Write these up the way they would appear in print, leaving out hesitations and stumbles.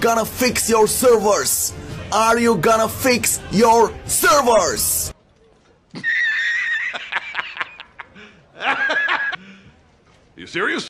Gonna fix your servers? Are you gonna fix your servers? You serious?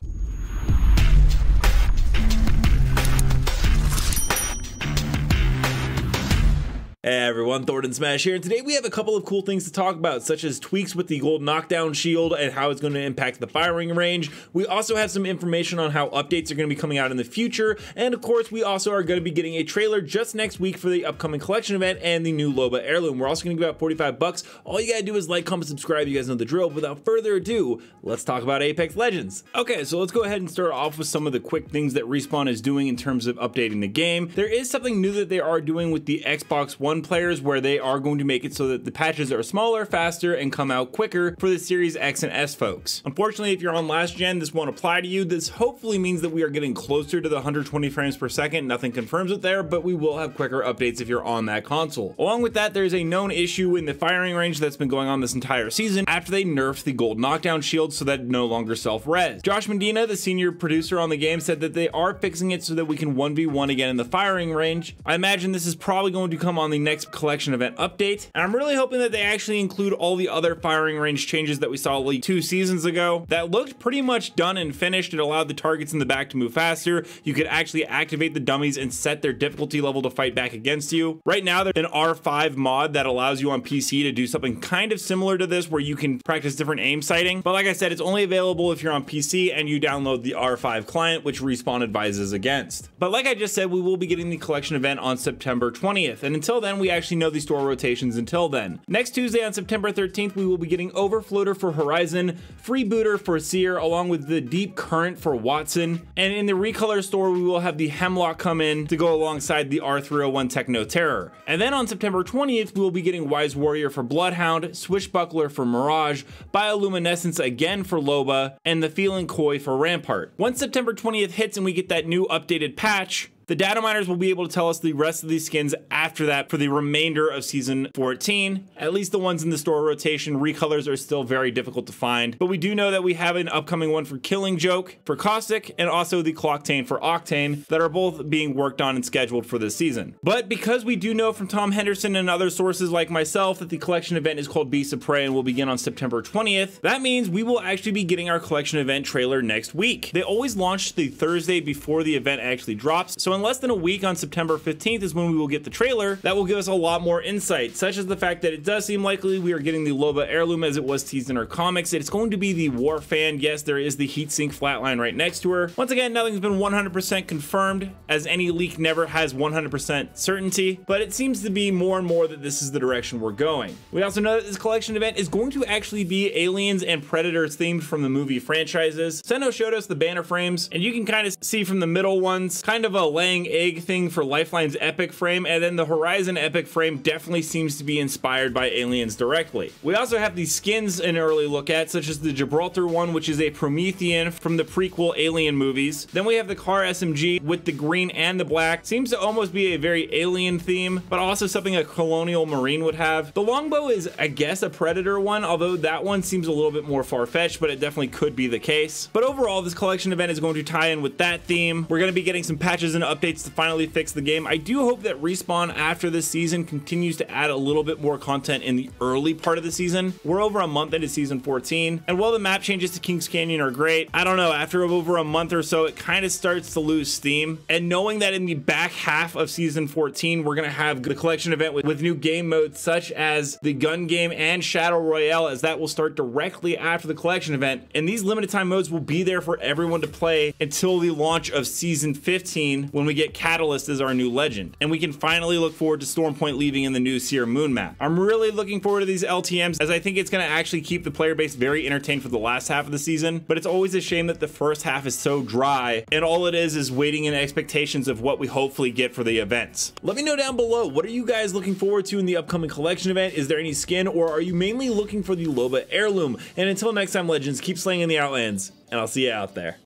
Hey everyone, Thordan Smash here, and today we have a couple of cool things to talk about, such as tweaks with the gold knockdown shield and how it's going to impact the firing range. We also have some information on how updates are going to be coming out in the future, and of course we also are going to be getting a trailer just next week for the upcoming collection event and the new Loba Heirloom. We're also going to give out 45 bucks. All you gotta do is like, comment, subscribe. You guys know the drill. Without further ado, let's talk about Apex Legends. Okay, so let's go ahead and start off with some of the quick things that Respawn is doing in terms of updating the game. There is something new that they are doing with the Xbox One players, where they are going to make it so that the patches are smaller, faster, and come out quicker for the Series X and S folks. Unfortunately, if you're on last gen, this won't apply to you. This hopefully means that we are getting closer to the 120 frames per second. Nothing confirms it there, but we will have quicker updates if you're on that console. Along with that, there's a known issue in the firing range that's been going on this entire season after they nerfed the gold knockdown shield so that it no longer self-res. Josh Medina, the senior producer on the game, said that they are fixing it so that we can 1v1 again in the firing range. I imagine this is probably going to come on the next collection event update, and I'm really hoping that they actually include all the other firing range changes that we saw like 2 seasons ago that looked pretty much done and finished. It allowed the targets in the back to move faster. You could actually activate the dummies and set their difficulty level to fight back against you. Right now there's an R5 mod that allows you on PC to do something kind of similar to this, where you can practice different aim sighting, but like I said, it's only available if you're on PC and you download the R5 client, which Respawn advises against. But like I just said, we will be getting the collection event on September 20th, and until then we actually know the store rotations until then. Next Tuesday on September 13th, we will be getting Overfloater for Horizon, Freebooter for Seer, along with the Deep Current for Watson, and in the Recolor store we will have the Hemlock come in to go alongside the R301 Techno Terror. And then on September 20th, we will be getting Wise Warrior for Bloodhound, Swishbuckler for Mirage, Bioluminescence again for Loba, and the Feeling Coy for Rampart. Once September 20th hits and we get that new updated patch, the Dataminers will be able to tell us the rest of these skins after that for the remainder of Season 14. At least the ones in the store rotation. Recolors are still very difficult to find, but we do know that we have an upcoming one for Killing Joke, for Caustic, and also the Clocktain for Octane that are both being worked on and scheduled for this season. But because we do know from Tom Henderson and other sources like myself that the collection event is called Beasts of Prey and will begin on September 20th, that means we will actually be getting our collection event trailer next week. They always launch the Thursday before the event actually drops, so in less than a week on September 15th is when we will get the trailer that will give us a lot more insight, such as the fact that it does seem likely we are getting the Loba Heirloom as it was teased in our comics. It's going to be the War Fan. Yes, there is the heatsink flatline right next to her. Once again, nothing's been 100% confirmed, as any leak never has 100% certainty, but it seems to be more and more that this is the direction we're going. We also know that this collection event is going to actually be Aliens and Predators themed from the movie franchises. Seno showed us the banner frames, and you can kind of see from the middle ones kind of a laying egg thing for Lifeline's Epic frame, and then the Horizon Epic frame definitely seems to be inspired by Aliens directly. We also have the skins an early look at, such as the Gibraltar one, which is a Promethean from the prequel Alien movies. Then we have the car SMG with the green and the black. Seems to almost be a very Alien theme, but also something a Colonial Marine would have. The longbow is, I guess, a Predator one, although that one seems a little bit more far-fetched, but it definitely could be the case. But overall, this collection event is going to tie in with that theme. We're going to be getting some patches and updates to finally fix the game. I do hope that Respawn after this season continues to add a little bit more content in the early part of the season. We're over a month into Season 14, and while the map changes to Kings Canyon are great, I don't know, after over a month or so, it kind of starts to lose steam. And knowing that in the back half of Season 14, we're going to have the collection event with new game modes such as the gun game and Shadow Royale, as that will start directly after the collection event. And these limited time modes will be there for everyone to play until the launch of Season 15, when we get Catalyst as our new legend, and we can finally look forward to Stormpoint leaving in the new Seer Moon map. I'm really looking forward to these LTMs, as I think it's going to actually keep the player base very entertained for the last half of the season, but it's always a shame that the first half is so dry, and all it is waiting in expectations of what we hopefully get for the events. Let me know down below, what are you guys looking forward to in the upcoming collection event? Is there any skin, or are you mainly looking for the Loba Heirloom? And until next time, Legends, keep slaying in the Outlands, and I'll see you out there.